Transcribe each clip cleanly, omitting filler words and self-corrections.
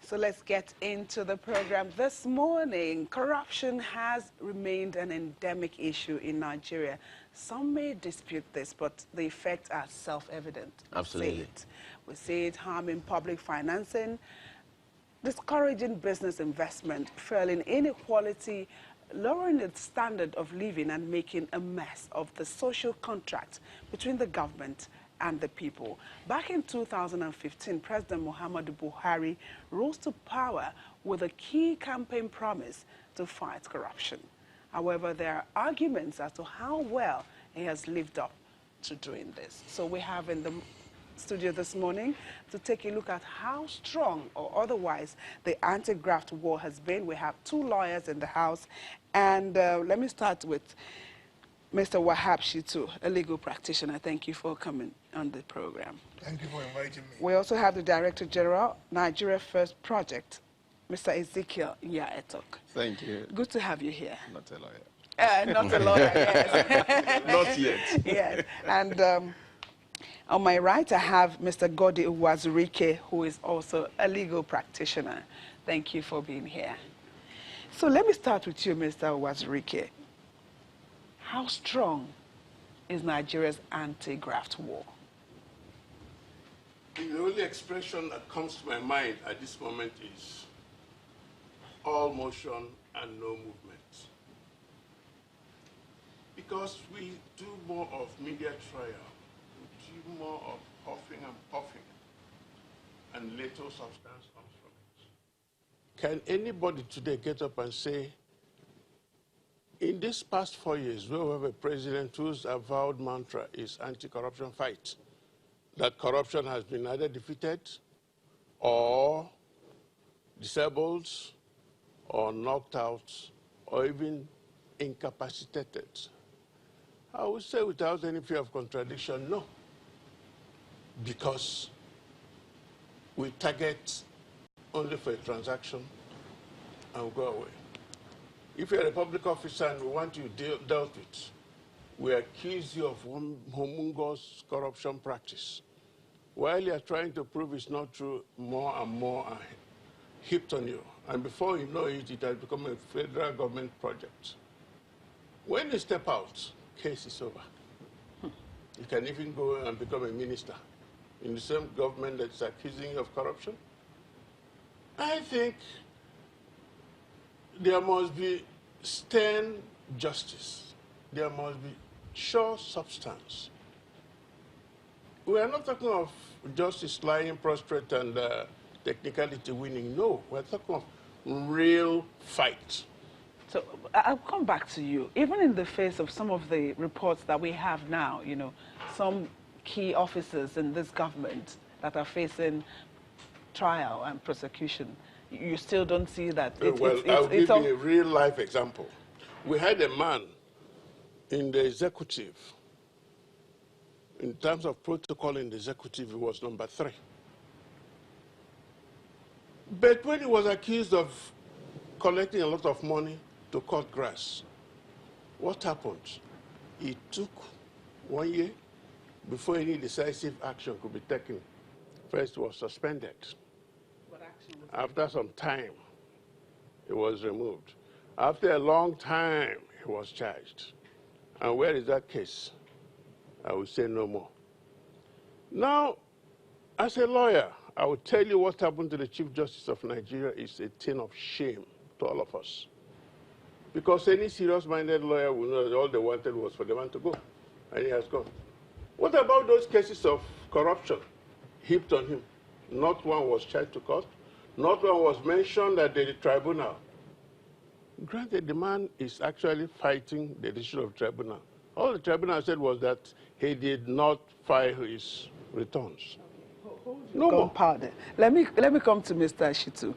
So let's get into the program. This morning, corruption has remained an endemic issue in Nigeria. Some may dispute this, but the effects are self-evident. Absolutely. We see it harming public financing, discouraging business investment, fueling inequality, lowering the standard of living, and making a mess of the social contract between the government and the people. Back in 2015, President Muhammadu Buhari rose to power with a key campaign promise to fight corruption. However, there are arguments as to how well he has lived up to doing this. So we have in the studio this morning to take a look at how strong or otherwise the anti-graft war has been. We have two lawyers in the house, and let me start with Mr. Wahab Shitu, a legal practitioner. Thank you for coming on the program. Thank you for inviting me. We also have the Director General, Nigeria First Project, Mr. Ezekiel Nyaetok. Thank you. Good to have you here. Not a lawyer. Not a lawyer, yes. Not yet. Yes. And on my right, I have Mr. Godi Uwazurike, who is also a legal practitioner. Thank you for being here. So let me start with you, Mr. Uwazurike. How strong is Nigeria's anti-graft war? The only expression that comes to my mind at this moment is all motion and no movement. Because we do more of media trial, we do more of huffing and puffing, and little substance comes from it. Can anybody today get up and say, in these past 4 years, we have a president whose avowed mantra is anti-corruption fight, that corruption has been either defeated or disabled or knocked out or even incapacitated? I would say without any fear of contradiction, no. Because we target only for a transaction and go away. If you're a public officer and we want you dealt with, we accuse you of humongous corruption practice. While you're trying to prove it's not true, more and more are heaped on you. And before you know it, it has become a federal government project. When you step out, case is over. You can even go and become a minister in the same government that's accusing you of corruption. I think there must be stern justice. There must be sure substance. We are not talking of justice lying prostrate and technicality winning. No, we're talking of real fight. So I'll come back to you. Even in the face of some of the reports that we have now, you know, some key officers in this government that are facing trial and prosecution, you still don't see that. I'll give you a real-life example. We had a man in the executive. In terms of protocol in the executive, he was number 3. But when he was accused of collecting a lot of money to cut grass, what happened? It took 1 year before any decisive action could be taken. First, he was suspended. After some time, he was removed. After a long time, he was charged. And where is that case? I will say no more. Now, as a lawyer, I will tell you what happened to the Chief Justice of Nigeria is a thing of shame to all of us. Because any serious-minded lawyer will know that all they wanted was for the man to go, and he has gone. What about those cases of corruption heaped on him? Not one was charged to court. Not one was mentioned at the tribunal. Granted, the man is actually fighting the decision of the tribunal. All the tribunal said was that he did not file his returns. No more. Pardon. Let me come to Mr. Shitu.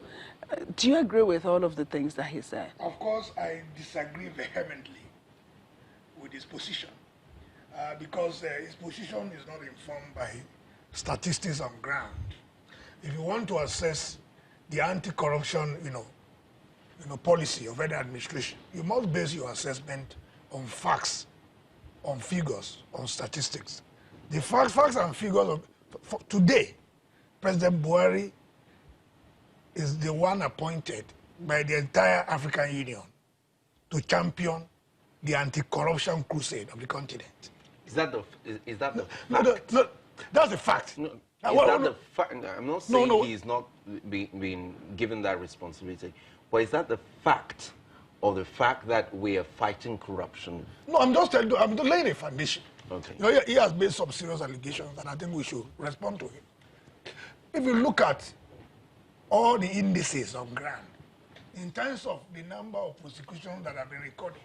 Do you agree with all of the things that he said? Of course, I disagree vehemently with his position because his position is not informed by statistics on ground. If you want to assess the anti-corruption, policy of any administration, you must base your assessment on facts, on figures, on statistics. The facts and figures of today, President Buhari is the one appointed by the entire African Union to champion the anti-corruption crusade of the continent. Is that the fact? No, that's a fact. No, Well, the fact? I'm not saying No. he's not being given that responsibility, but is that the fact, or the fact that we are fighting corruption? No, I'm just laying a foundation. Okay. You know, he has made some serious allegations, and I think we should respond to him. If you look at all the indices on ground, in terms of the number of prosecutions that have been recorded,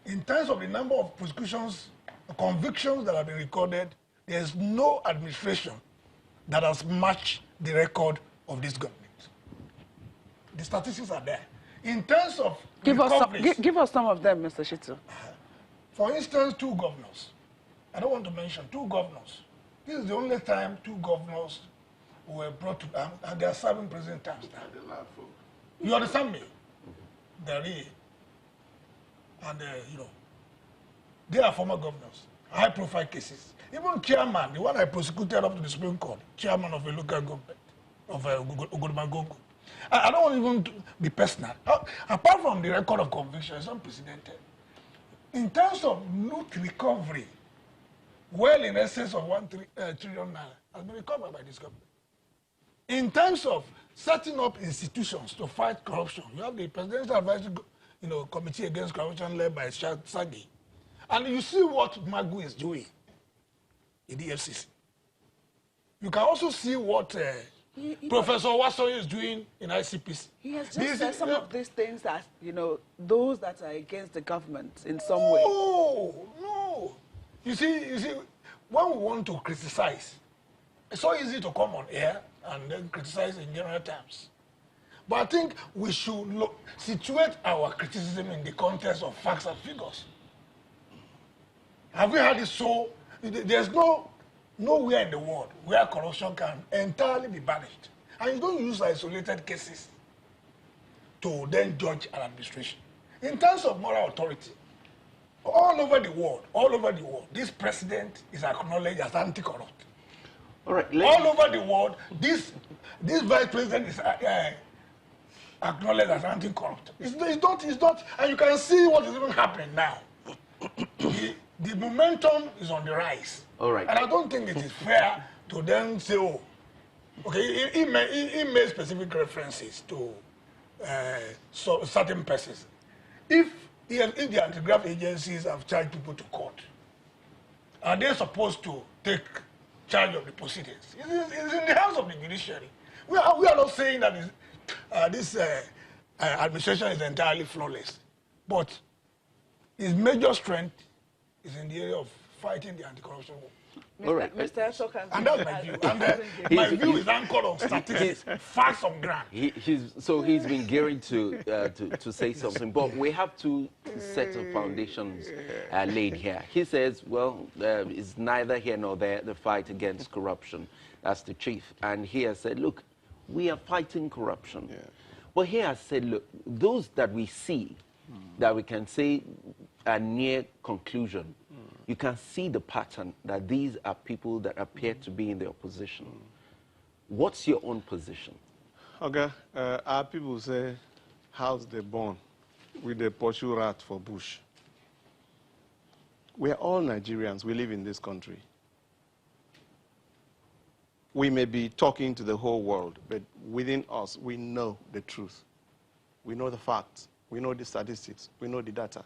in terms of the number of prosecutions, convictions that have been recorded, there's no administration that has matched the record of this government. The statistics are there. In terms of Give us some of them, Mr. Shitu. For instance, 2 governors. I don't want to mention 2 governors. This is the only time 2 governors were brought to, and they are serving prison terms now. You understand me? They're really, and you know, they are former governors, high-profile cases. Even chairman, the one I prosecuted up to the Supreme Court, chairman of a local government of Ogodomagongo. I don't want even to be personal. Apart from the record of conviction, it's unprecedented. In terms of loot recovery, well in excess of 1 trillion naira has been recovered by this government. In terms of setting up institutions to fight corruption, you have the Presidential Advisory Committee Against Corruption led by Sagi. And you see what Magu is doing in the FCC. You can also see what Professor Wasoye is doing in ICPC. He has just said some of these things that, those that are against the government in some way. No. You see, when we want to criticize, it's so easy to come on air and then criticize in general terms. But I think we should situate our criticism in the context of facts and figures. Have we had it so? There's nowhere in the world where corruption can entirely be banished. And you don't use isolated cases to then judge an administration. In terms of moral authority, all over the world, this president is acknowledged as anti-corrupt. All right. All over the world, this vice president is acknowledged as anti-corrupt. It's not, and you can see what is even happening now. The momentum is on the rise. All right. And I don't think it is fair to then say, oh, okay, he made specific references to certain persons. If the anti-graft agencies have charged people to court, are they supposed to take charge of the proceedings? It's in the hands of the judiciary. We are not saying that this administration is entirely flawless, but its major strength is in the area of fighting the anti-corruption war. All right. Mr. Soka. And that's my view. And my view is anchored on statistics, facts on ground. He's been gearing to say something, but we have 2 sets of foundations laid here. He says, well, it's neither here nor there, the fight against corruption. That's the chief. And he has said, look, we are fighting corruption. Yeah. But he has said, look, those that we see, that we can say are near conclusion, you can see the pattern that these are people that appear to be in the opposition. What's your own position? Okay, our people say, house they born with the pursue rat for bush. We are all Nigerians. We live in this country. We may be talking to the whole world, but within us, we know the truth. We know the facts. We know the statistics. We know the data.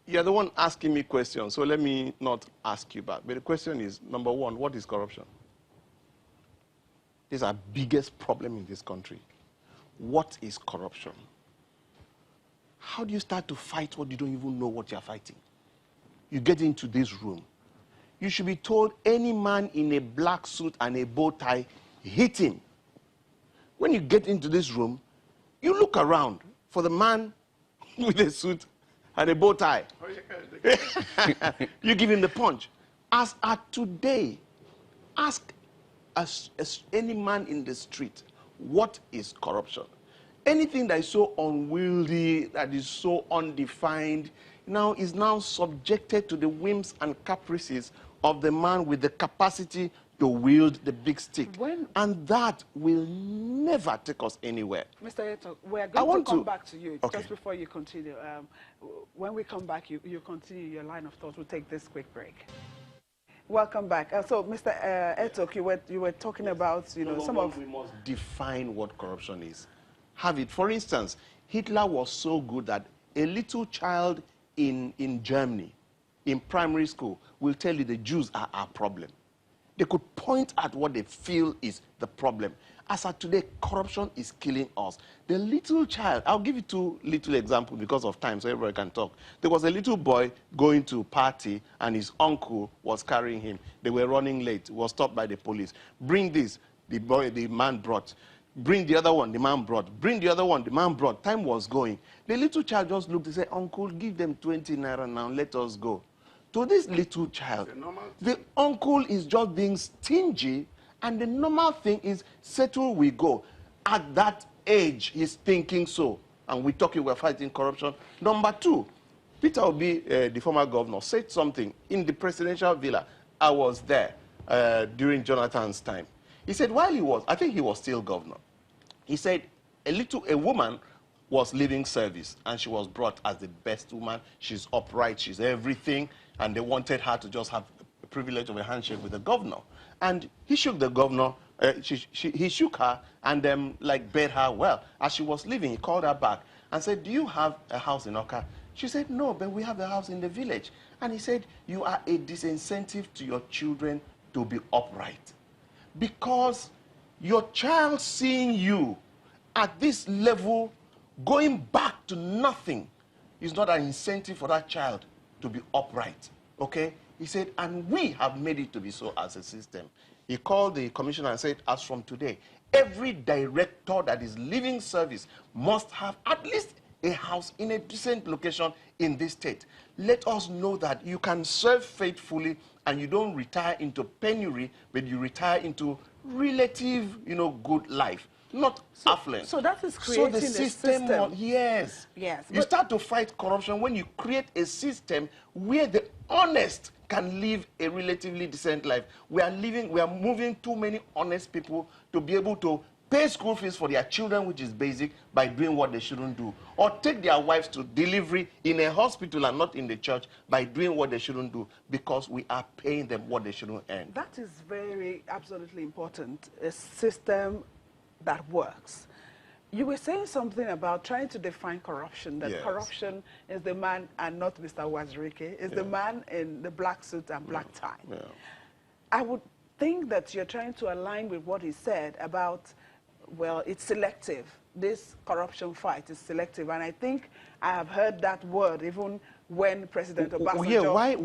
You're the one asking me questions, so let me not ask you back. But the question is, number 1, what is corruption? This is our biggest problem in this country. What is corruption? How do you start to fight what you don't even know what you're fighting? You get into this room. You should be told any man in a black suit and a bow tie, hit him. When you get into this room, you look around for the man with a suit and a bow tie. You give him the punch. As at today, ask as any man in the street, what is corruption? Anything that is so unwieldy, that is so undefined, is now subjected to the whims and caprices of the man with the capacity to wield the big stick. When- And that will never take us anywhere. Mr. Eto, we're going to come back to you Okay. just before you continue. When we come back, you continue your line of thought. We'll take this quick break. Welcome back. So, Mr. Eto, you were talking about, some of... We must define what corruption is. Have it. For instance, Hitler was so good that a little child in Germany, in primary school, will tell you the Jews are our problem. They could point at what they feel is the problem. As of today, corruption is killing us. The little child, I'll give you two little examples because of time so everybody can talk. There was a little boy going to a party and his uncle was carrying him. They were running late, was stopped by the police. Bring this, the man brought. Bring the other one, the man brought. Bring the other one, the man brought. Time was going. The little child just looked and said, Uncle, give them 20 naira now, let us go. To this little child, the uncle is just being stingy, and the normal thing is settle, we go. At that age, he's thinking so. And we're fighting corruption. Number two, Peter Obi, the former governor, said something in the presidential villa. I was there during Jonathan's time. He said I think he was still governor. He said a woman was leaving service, and she was brought as the best woman. She's upright, she's everything, and they wanted her to just have the privilege of a handshake with the governor. And he shook the governor, he shook her and bade her well. As she was leaving, he called her back and said, do you have a house in Oka? She said, no, but we have a house in the village. And he said, you are a disincentive to your children to be upright. Because your child seeing you at this level going back to nothing is not an incentive for that child to be upright, okay? He said, and we have made it to be so as a system. He called the commissioner and said, as from today, every director that is leaving service must have at least a house in a decent location in this state. Let us know that you can serve faithfully and you don't retire into penury, but you retire into relative, good life. Not affluent. So that is creating the system. Yes. Yes. You start to fight corruption when you create a system where the honest can live a relatively decent life. We are moving too many honest people to be able to pay school fees for their children, which is basic, by doing what they shouldn't do. Or take their wives to delivery in a hospital and not in the church by doing what they shouldn't do, because we are paying them what they shouldn't earn. That is absolutely important. A system that works. You were saying something about trying to define corruption, that corruption is the man, and not Mr. Wazirike, is the man in the black suit and black tie. Yeah. I would think that you're trying to align with what he said about, well, it's selective. This corruption fight is selective. And I think I have heard that word even when President Obasanjo was there.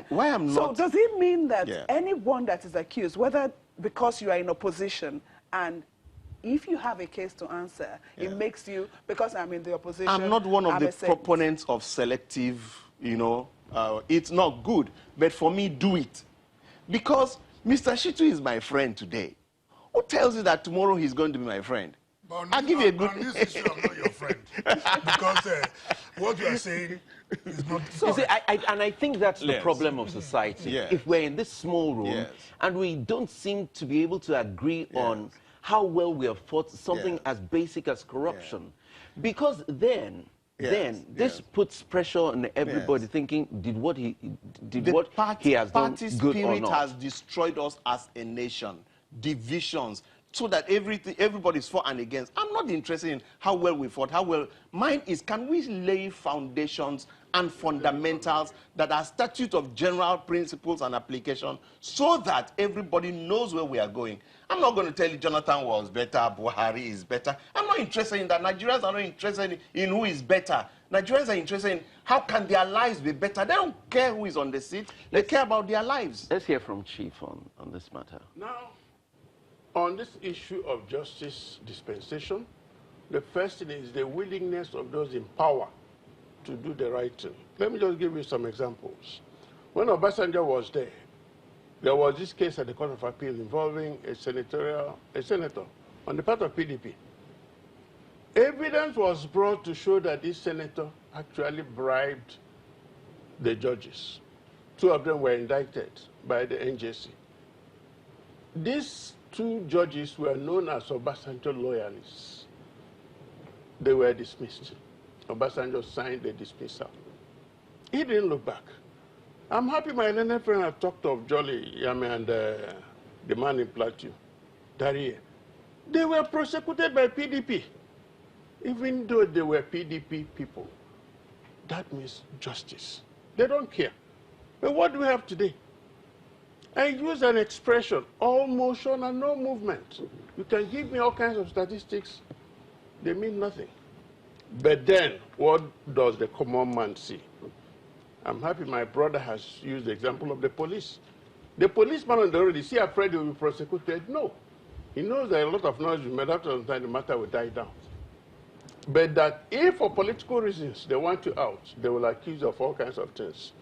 Why I'm not... So does it mean that anyone that is accused, whether because you are in opposition and if you have a case to answer, it makes you, because I'm in the opposition. I'm not one of the proponents of selective, it's not good. But for me, do it. Because Mr. Shitu is my friend today. Who tells you that tomorrow he's going to be my friend? I'll give you a good... On this issue, I'm not your friend. Because what you are saying is not... So, you see, I think that's the problem of society. Yes. If we're in this small room and we don't seem to be able to agree on how well we have fought something as basic as corruption. Because then this puts pressure on everybody thinking, did what he has done good or not? Spirit has destroyed us as a nation. Divisions, so that everybody's for and against. I'm not interested in how well we fought, how well. Mine is, can we lay foundations and fundamentals that are statute of general principles and application so that everybody knows where we are going? I'm not going to tell you Jonathan was better, Buhari is better. I'm not interested in that. Nigerians are not interested in who is better. Nigerians are interested in how can their lives be better. They don't care who is on the seat. They care about their lives. Let's hear from Chief on this matter. Now, on this issue of justice dispensation, the first thing is the willingness of those in power to do the right thing. Let me just give you some examples. When Obasanjo was there was this case at the Court of Appeal involving a senator on the part of PDP. Evidence was brought to show that this senator actually bribed the judges. Two of them were indicted by the NJC. These two judges were known as Obasanjo loyalists. They were dismissed. Obasanjo signed the dismissal. He didn't look back. I'm happy my learned friend had talked of Jolly Yame and the man in Plateau, Darie. They were prosecuted by PDP. Even though they were PDP people, that means justice. They don't care. But what do we have today? I use an expression, all motion and no movement. You can give me all kinds of statistics, they mean nothing. But then, what does the common man see? I'm happy my brother has used the example of the police. The policeman on the road, is he afraid he will be prosecuted? No. He knows that a lot of noise will be made after some time, the matter will die down. But that if for political reasons they want you out, they will accuse you of all kinds of things.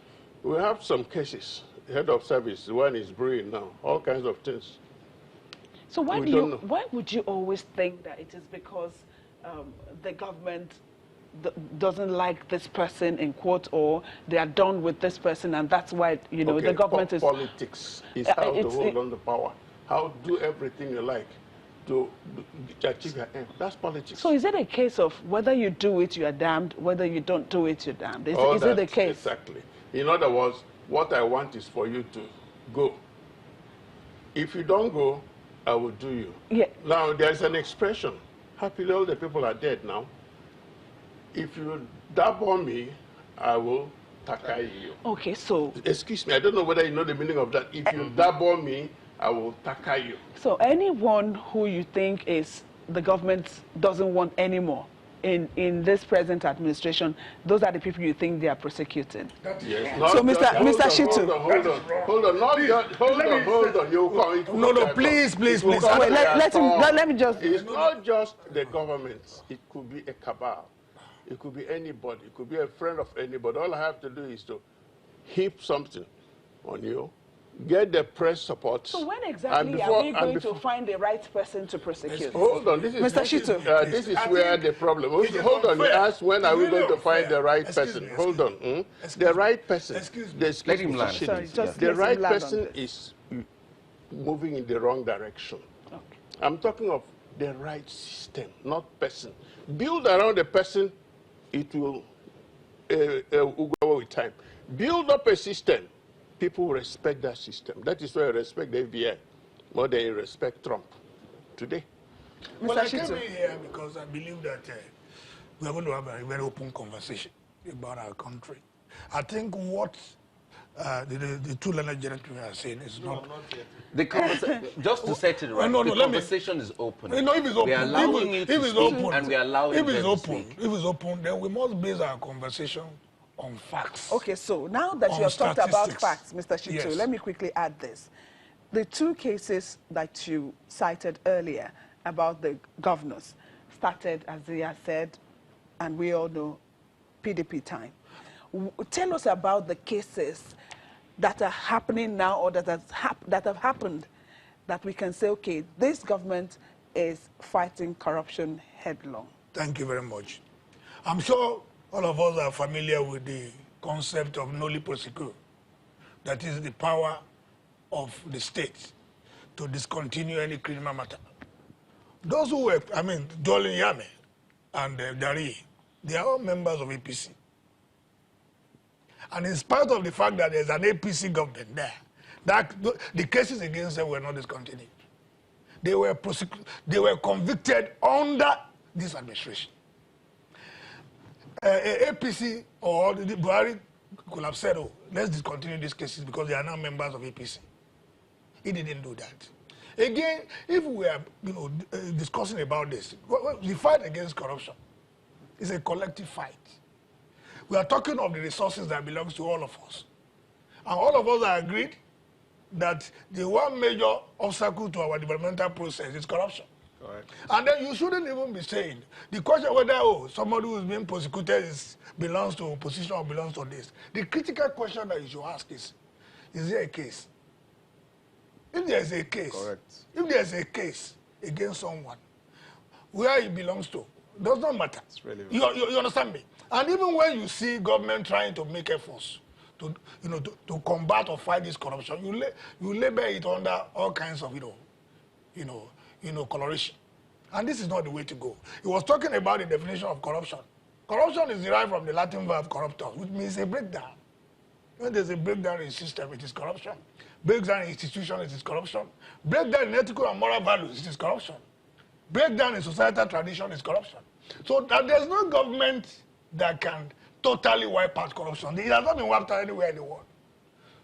We have some cases. Head of service, one is brewing now, all kinds of things. So why would you always think that it is because the government doesn't like this person in quote, or they are done with this person, and that's why the government is politics is how to hold on the power, how to do everything you like to achieve your aim. That's politics. So is it a case of whether you do it, you are damned, whether you don't do it, you're damned? Is it the case? Exactly. In other words, what I want is for you to go. If you don't go, I will do you. Yeah. Now, there's an expression. Happily, all the people are dead now. If you dab on me, I will takai you. Okay, so... Excuse me, I don't know whether you know the meaning of that. If you dab on me, I will takai you. So anyone who you think is the government doesn't want anymore in this present administration, those are the people you think they are prosecuting. Yes. So, Mr. Shitu. Hold on. You come. No, please. Wait, let me just... It's not just the government. It could be a cabal. It could be anybody. It could be a friend of anybody. All I have to do is to heap something on you, get the press support. So when exactly are we going to find the right person to prosecute? Hold on, this is where the problem is. Hold on, you asked when are we going to find the right person? Hold on. The right person. Let him land. The right person is moving in the wrong direction. Okay. I'm talking of the right system, not person. Build around the person, it will go with time. Build up a system. People respect that system. That is why I respect the FBI more than I respect Trump today. Well, I came in here because I believe that we are going to have a very open conversation about our country. I think what the two learned gentlemen are saying is not yet. The conversation, just to set it right, the conversation is open. No, if it's open, we are allowing you to speak, and we are allowing them to speak. If it's open, then we must base our conversation on facts. Okay, so now that you have talked about facts, Mr. Shitu, Yes. let me quickly add this. The two cases that you cited earlier about the governors started, as they have said, and we all know, PDP time. Tell us about the cases that are happening now or that have happened that we can say, okay, this government is fighting corruption headlong. Thank you very much. I'm sure all of us are familiar with the concept of noli prosequi. That is the power of the state to discontinue any criminal matter. Those who were, Jolin Yame and Darie, they are all members of APC. And in spite of the fact that there's an APC government there, the cases against them were not discontinued. They were convicted under this administration. APC or the Buhari could have said, oh, let's discontinue these cases because they are now members of APC. He didn't do that. Again, if we are discussing about this, the fight against corruption is a collective fight. We are talking of the resources that belongs to all of us. And all of us are agreed that the one major obstacle to our developmental process is corruption. Correct. And then you shouldn't even be saying, the question whether, somebody who is being prosecuted belongs to opposition or belongs to this. The critical question that you should ask is there a case? If there's a case, Correct. If there's a case against someone, where it belongs to, does not matter. It's really you understand me? And even when you see government trying to make efforts to combat or fight this corruption, you label it under all kinds of, coloration. And this is not the way to go. He was talking about the definition of corruption. Corruption is derived from the Latin verb corruptus, which means a breakdown. When there's a breakdown in a system, it is corruption. Breakdown in institution, it is corruption. Breakdown in ethical and moral values, it is corruption. Breakdown in societal tradition is corruption. So that there's no government that can totally wipe out corruption. It has not been wiped out anywhere in the world.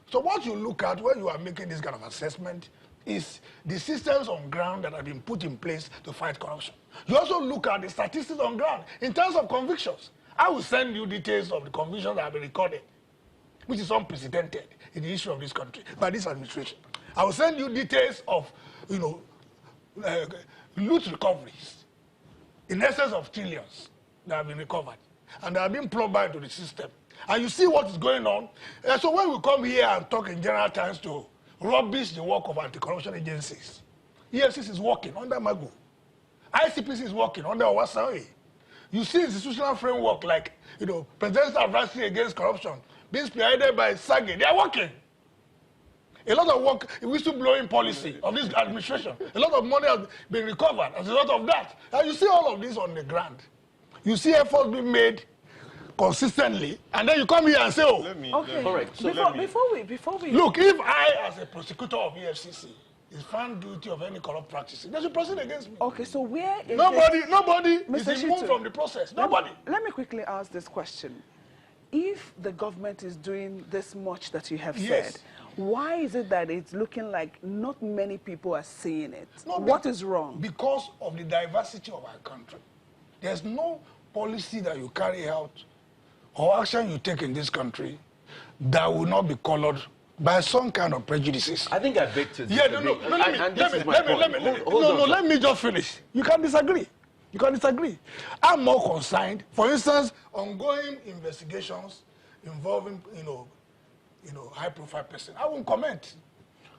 So what you look at when you are making this kind of assessment is the systems on ground that have been put in place to fight corruption. You also look at the statistics on ground in terms of convictions. I will send you details of the convictions that have been recorded, which is unprecedented in the history of this country by this administration. I will send you details of, loot recoveries in excess of trillions that have been recovered and that have been plugged back into the system. And you see what is going on. So when we come here and talk in general terms to rubbish the work of anti-corruption agencies, EFCC is working under Magu. ICPC is working under Owasawe. You see institutional framework like, Presidential Advisory Against Corruption being spearheaded by SAGE. They are working. A lot of work, whistleblowing policy of this administration. A lot of money has been recovered as a result of that. And you see all of this on the ground. You see efforts being made consistently, and then you come here and say, oh, okay. Correct. So before we look, if I, as a prosecutor of EFCC, is found guilty of any corrupt practices, they should proceed against me. Okay, so where is nobody Mr. is removed Shitu, from the process. Nobody. Let me quickly ask this question. If the government is doing this much that you have Yes. said, why is it that it's looking like not many people are seeing it? No, What is wrong? Because of the diversity of our country. There's no policy that you carry out or action you take in this country that will not be colored by some kind of prejudices. I think I beg to disagree. Yeah, no, let me just finish. You can disagree. You can disagree. I'm more concerned, for instance, ongoing investigations involving, high-profile person. I won't comment.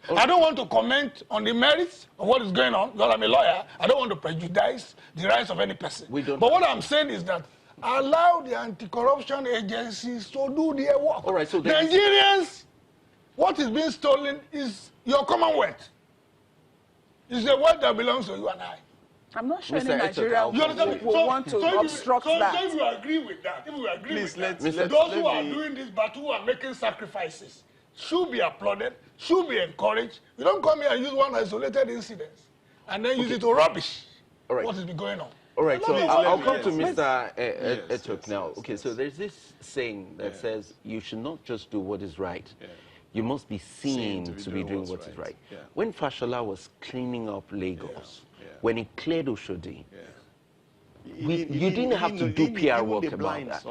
Okay. I don't want to comment on the merits of what is going on because I'm a lawyer. I don't want to prejudice the rights of any person. But what I'm saying is that allow the anti-corruption agencies to do their work. All right, so Nigerians, what is being stolen is your commonwealth. It's the wealth that belongs to you and I. I'm not sure Mr. any Nigerian will want to obstruct that. So if you agree with that, if we agree Please, with let's- that, those who are doing this but who are making sacrifices should be applauded, should be encouraged. You don't come here and use one isolated incident and then use it to rubbish what has been going on. All right, so I'll come to Mr. Yes, Etok now. Okay, so there's this saying that says you should not just do what is right. Yeah. You must be seen to be doing what's what is right. Yeah. When Fashola was cleaning up Lagos, when he cleared Oshodi, you didn't have to do PR work about that.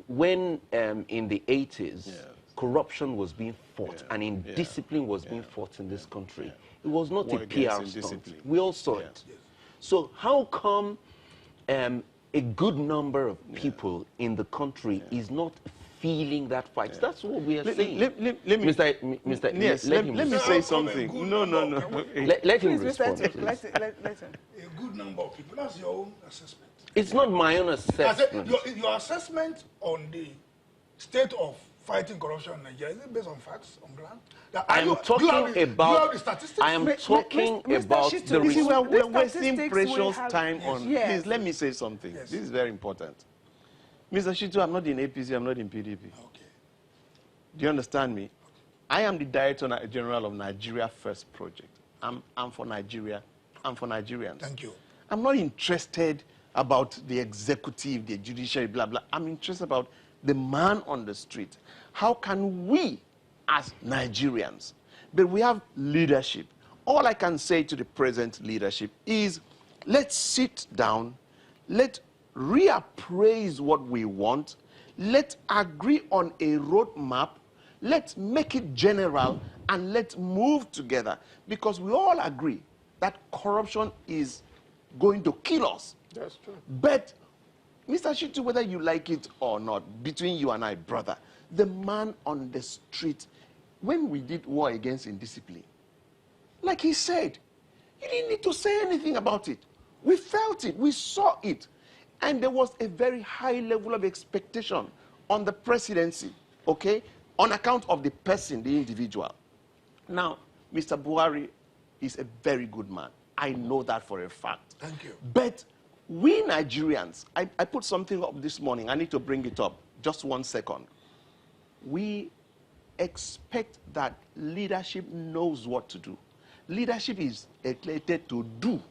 When in the 80s, corruption was being fought and indiscipline was being fought in this country, it was not War a against PR stunt. indiscipline. We all saw it. So how come a good number of people in the country is not feeling that fight? That's what we are saying. Let me let me say something. No. Let him Please, respond. Mr. Please. Let him. A good number of people. That's your own assessment. It's not my own I said, assessment. your assessment on the state of fighting corruption in Nigeria, is it based on facts, on ground? I'm talking about. you have the statistics? I am talking Mr. about Shitu, the this is result. We're These wasting statistics precious we have- time on. Yes. Please, let me say something. Yes. This is very important. Mr. Shitu, I'm not in APC, I'm not in PDP. Okay. Do you understand me? I am the Director General of Nigeria First Project. I'm for Nigeria. I'm for Nigerians. Thank you. I'm not interested about the executive, the judiciary, blah, blah. I'm interested about the man on the street. How can we, as Nigerians, but we have leadership. All I can say to the present leadership is, let's sit down, let's reappraise what we want, let's agree on a roadmap, let's make it general, and let's move together. Because we all agree that corruption is going to kill us. That's true. But, Mr. Shitu, whether you like it or not, between you and I, brother, the man on the street, when we did war against indiscipline, like he said, you didn't need to say anything about it. We felt it, we saw it. And there was a very high level of expectation on the presidency okay, on account of the person, the individual. Now, Mr. Buhari is a very good man. I know that for a fact. Thank you. But we Nigerians, I put something up this morning. I need to bring it up. Just 1 second. We expect that leadership knows what to do. Leadership is elected to do.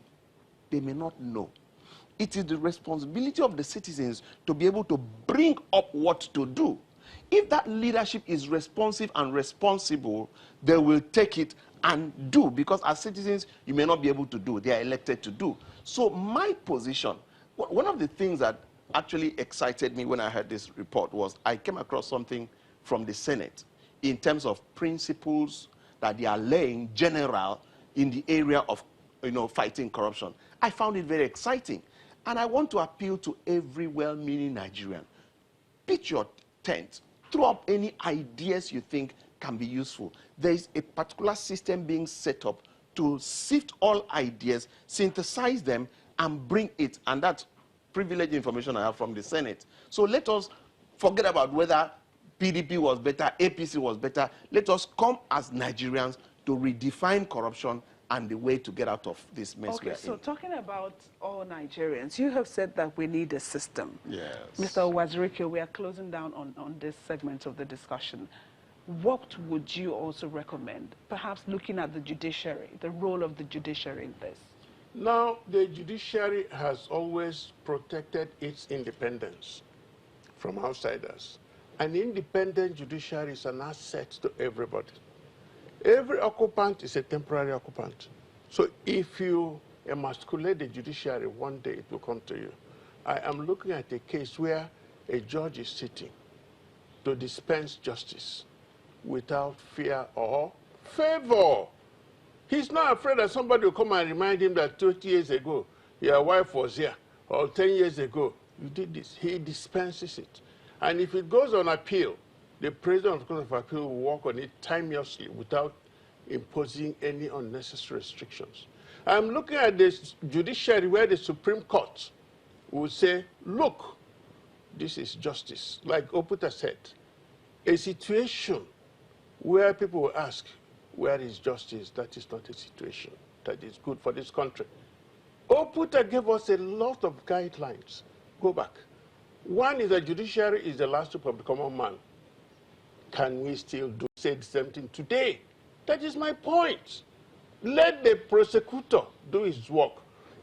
They may not know. It is the responsibility of the citizens to be able to bring up what to do. If that leadership is responsive and responsible, they will take it and do, because as citizens, you may not be able to do. They are elected to do. So my position, one of the things that actually excited me when I heard this report was I came across something from the Senate in terms of principles that they are laying general in the area of fighting corruption. I found it very exciting. And I want to appeal to every well-meaning Nigerian. Pitch your tent. Throw up any ideas you think can be useful. There is a particular system being set up to sift all ideas, synthesize them, and bring it. And that's privileged information I have from the Senate. So let us forget about whether PDP was better, APC was better. Let us come as Nigerians to redefine corruption and the way to get out of this mess we are in. So talking about all Nigerians, you have said that we need a system. Yes. Mr. Wazirike, we are closing down on this segment of the discussion. What would you also recommend? Perhaps looking at the judiciary, the role of the judiciary in this. Now, the judiciary has always protected its independence from outsiders. An independent judiciary is an asset to everybody. Every occupant is a temporary occupant. So if you emasculate the judiciary, one day it will come to you. I am looking at a case where a judge is sitting to dispense justice without fear or favor. He's not afraid that somebody will come and remind him that 20 years ago, your wife was here, or 10 years ago, you did this. He dispenses it. And if it goes on appeal, the president of the Court of Appeal will work on it timeously without imposing any unnecessary restrictions. I'm looking at this judiciary where the Supreme Court will say, look, this is justice. Like Oputa said, a situation where people will ask, where is justice? That is not a situation that is good for this country. Oputa gave us a lot of guidelines. Go back. One is that judiciary is the last hope of the common man. Can we still say the same thing today? That is my point. Let the prosecutor do his work,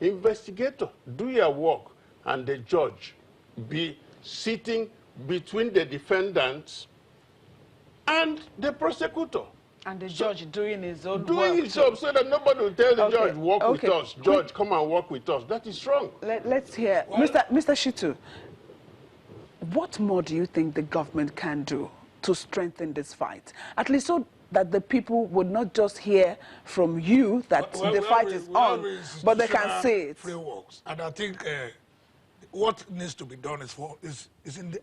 investigator do your work, and the judge be sitting between the defendants and the prosecutor. And the judge doing his own work. Doing his job so that nobody will tell the judge, work with us. Judge, come and work with us. That is wrong. Let's hear. Well, Mr. Shitu, what more do you think the government can do to strengthen this fight? At least so that the people would not just hear from you that the fight is on, but they can see it. Frameworks. And I think what needs to be done is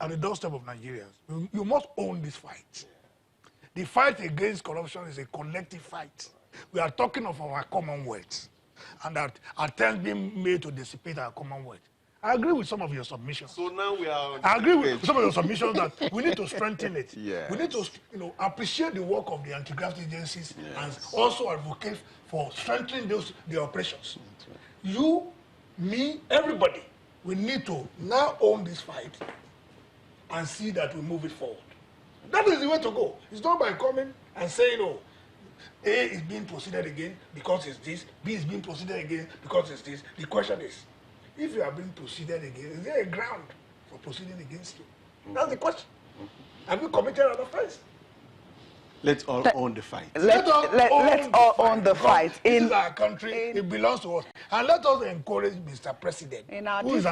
at the doorstep of Nigerians. You must own this fight. The fight against corruption is a collective fight. We are talking of our commonwealth, and that attempts being made to dissipate our commonwealth. I agree with some of your submissions. So now we are... I agree with some of your submissions that we need to strengthen it. Yes. We need to appreciate the work of the anti-graft agencies, and also advocate for strengthening the operations. Right. You, me, everybody, we need to now own this fight and see that we move it forward. That is the way to go. It's not by coming and saying, oh, A is being proceeded again because it's this, B is being proceeded again because it's this. The question is, if you are being proceeded again, is there a ground for proceeding against you? That's the question. Have you committed an offense? Let's all own the fight. Let's all own the fight. This is our country. It belongs to us. And let us encourage Mr. President, in our who is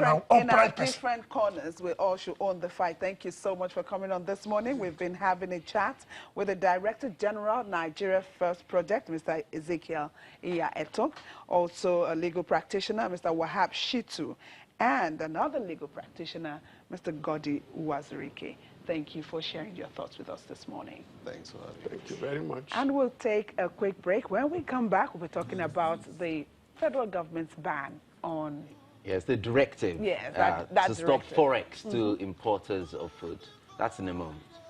different corners, we all should own the fight. Thank you so much for coming on this morning. We've been having a chat with the Director General, Nigeria First Project, Mr. Ezekiel Iya-Eto, also a legal practitioner, Mr. Wahab Shitu, and another legal practitioner, Mr. Godi Wazirike. Thank you for sharing your thoughts with us this morning. Thanks for having me. Thank you very much. And we'll take a quick break. When we come back, we'll be talking about the federal government's ban on... Yes, the directive yes, that to stop forex to importers of food. That's in a moment.